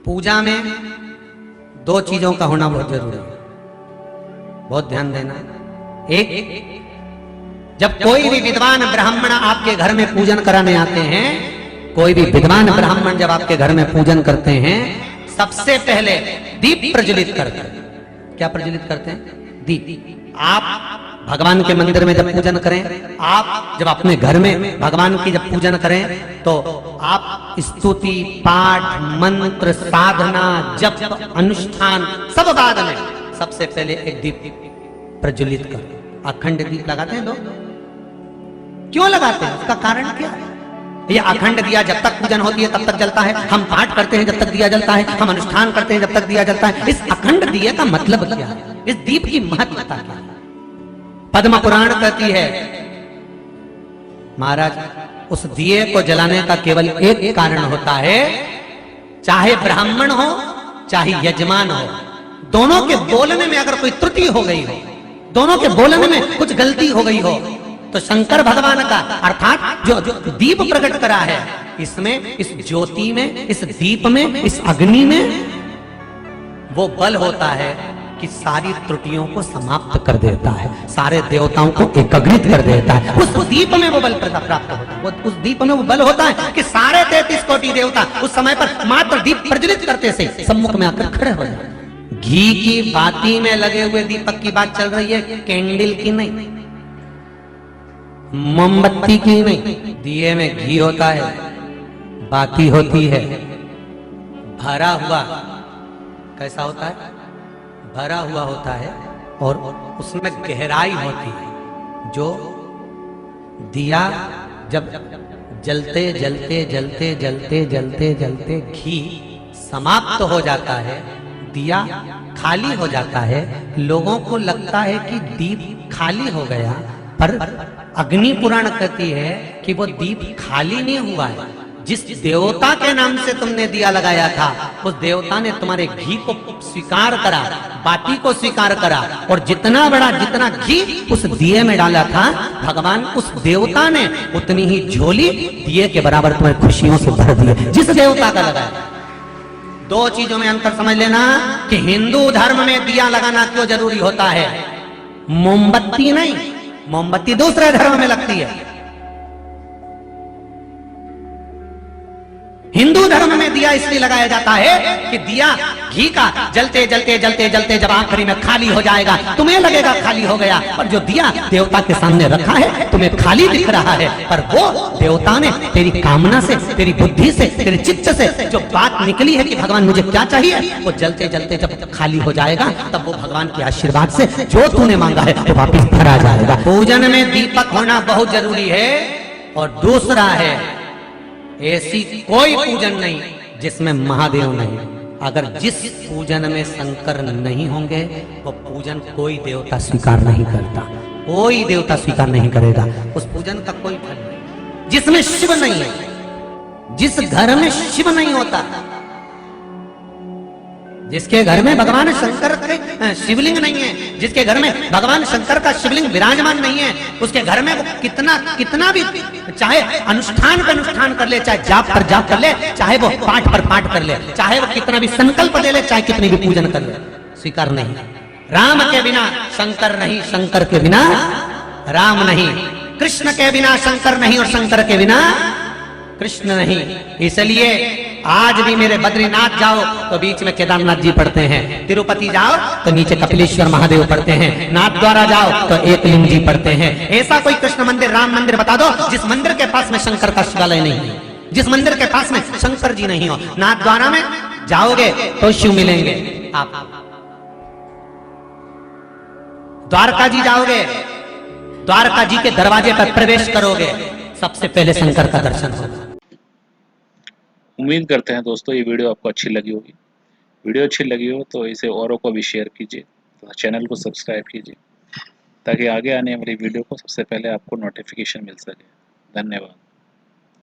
पूजा में दो चीजों का होना बहुत जरूरी है, बहुत ध्यान देना। एक, जब कोई भी विद्वान ब्राह्मण आपके घर में पूजन कराने आते हैं, कोई भी विद्वान ब्राह्मण जब आपके घर में पूजन करते हैं, सबसे पहले दीप प्रज्वलित करते हैं। क्या प्रज्वलित करते हैं? दीप। आप भगवान के मंदिर में जब पूजन करें, आप जब अपने घर में भगवान की जब पूजन करें, तो आप स्तुति, पाठ, मंत्र, साधना, जप, अनुष्ठान सब बाद में, सबसे पहले एक दीप प्रज्वलित करो। अखंड दीप लगाते हैं लोग, क्यों लगाते हैं? उसका कारण क्या है? ये अखंड दिया जब तक पूजन होती है तब तक जलता है, हम पाठ करते हैं जब तक दिया जलता है, हम अनुष्ठान करते हैं जब तक दिया जलता है। इस अखंड दिए का मतलब क्या है? इस दीप की महत्वता क्या है? पद्म पुराण कहती है, महाराज उस दिए को जलाने का केवल एक कारण होता है, चाहे ब्राह्मण हो चाहे यजमान हो, दोनों के बोलने में अगर कोई त्रुटि हो गई हो, दोनों के बोलने में कुछ गलती हो गई हो, तो शंकर भगवान का अर्थात जो दीप प्रकट करा है, इसमें, इस ज्योति में, इस दीप में, इस अग्नि में वो बल होता है कि सारी त्रुटियों को समाप्त कर देता है, सारे देवताओं को एकाग्रित कर देता है। उस दीप में वो बल प्राप्त होता है, उस दीप में वो बल होता है कि सारे 33 कोटि देवता उस समय पर मात्र दीप प्रज्वलित करते से सम्मुख में आकर खड़े हो जाते। घी की बाती में लगे हुए दीपक की बात चल रही है, कैंडल की नहीं, मोमबत्ती की नहीं। दिए में घी होता है, बाती होती है, भरा हुआ, कैसा होता है? भरा हुआ होता है, और उसमें गहराई होती है। जो दिया जब जलते जलते जलते जलते जलते जलते घी समाप्त हो जाता है, दिया खाली हो जाता है, लोगों को लगता है कि दीप खाली हो गया, पर अग्नि पुराण कहती है कि वो दीप खाली नहीं हुआ है। जिस देवता के नाम से तुमने दिया लगाया था, उस देवता ने तुम्हारे घी को स्वीकार करा, बाती को स्वीकार करा, और जितना बड़ा जितना घी उस दिए में डाला था, भगवान उस देवता ने उतनी ही झोली दिए के बराबर तुम्हारी खुशियों से भर दी, जिस देवता का लगाया। दो चीजों में अंतर समझ लेना कि हिंदू धर्म में दिया लगाना क्यों जरूरी होता है, मोमबत्ती नहीं। मोमबत्ती दूसरे धर्म में लगती है, हिंदू धर्म में दिया इसलिए लगाया जाता है कि दिया घी का जलते जलते जलते जलते जब आखिरी में खाली हो जाएगा, तुम्हें लगेगा खाली हो गया, और जो दिया देवता के सामने रखा है तुम्हें खाली दिख रहा है, पर वो देवता ने तेरी कामना से, तेरी बुद्धि से, तेरे चित्त से जो बात निकली है कि भगवान मुझे क्या चाहिए, वो जलते जलते जब खाली हो जाएगा, तब वो भगवान के आशीर्वाद से जो तूने मांगा है वो वापिस भरा जाएगा। पूजन में दीपक होना बहुत जरूरी है। और दूसरा है, ऐसी कोई पूजन नहीं जिसमें महादेव नहीं। अगर जिस पूजन में शंकर नहीं होंगे, वो पूजन कोई देवता स्वीकार नहीं करता, कोई देवता स्वीकार नहीं करेगा, उस पूजन का कोई फल नहीं। जिसमें शिव नहीं है, जिस घर में शिव नहीं होता, जिसके घर में भगवान शंकर के शिवलिंग नहीं है, जिसके घर में भगवान शंकर का शिवलिंग विराजमान नहीं है, उसके घर में वो कितना भी चाहे अनुष्ठान पर अनुष्ठान कर ले, चाहे जाप पर जाप कर ले, चाहे वो पाठ पर पाठ कर ले, चाहे वो कितना भी संकल्प ले ले, चाहे कितनी भी पूजन कर ले, स्वीकार नहीं। राम के बिना शंकर नहीं, शंकर के बिना राम नहीं, कृष्ण के बिना शंकर नहीं, और शंकर के बिना कृष्ण नहीं। इसलिए आज भी मेरे बद्रीनाथ जाओ तो बीच में केदारनाथ जी पढ़ते हैं, तिरुपति जाओ तो नीचे कपिलेश्वर महादेव पढ़ते हैं, नाथ द्वारा जाओ तो एकलिंग जी पढ़ते हैं। ऐसा कोई कृष्ण मंदिर, राम मंदिर बता दो जिस मंदिर के पास में शंकर का शिवालय नहीं है, जिस मंदिर के पास में शंकर जी नहीं हो। नाथ द्वारा में जाओगे तो शिव मिलेंगे, आप द्वारका जी जाओगे, द्वारका जी के दरवाजे पर प्रवेश करोगे, सबसे पहले शंकर का दर्शन होगा। उम्मीद करते हैं दोस्तों ये वीडियो आपको अच्छी लगी होगी। वीडियो अच्छी लगी हो तो इसे औरों को भी शेयर कीजिए, तो चैनल को सब्सक्राइब कीजिए, ताकि आगे आने वाली वीडियो को सबसे पहले आपको नोटिफिकेशन मिल सके। धन्यवाद।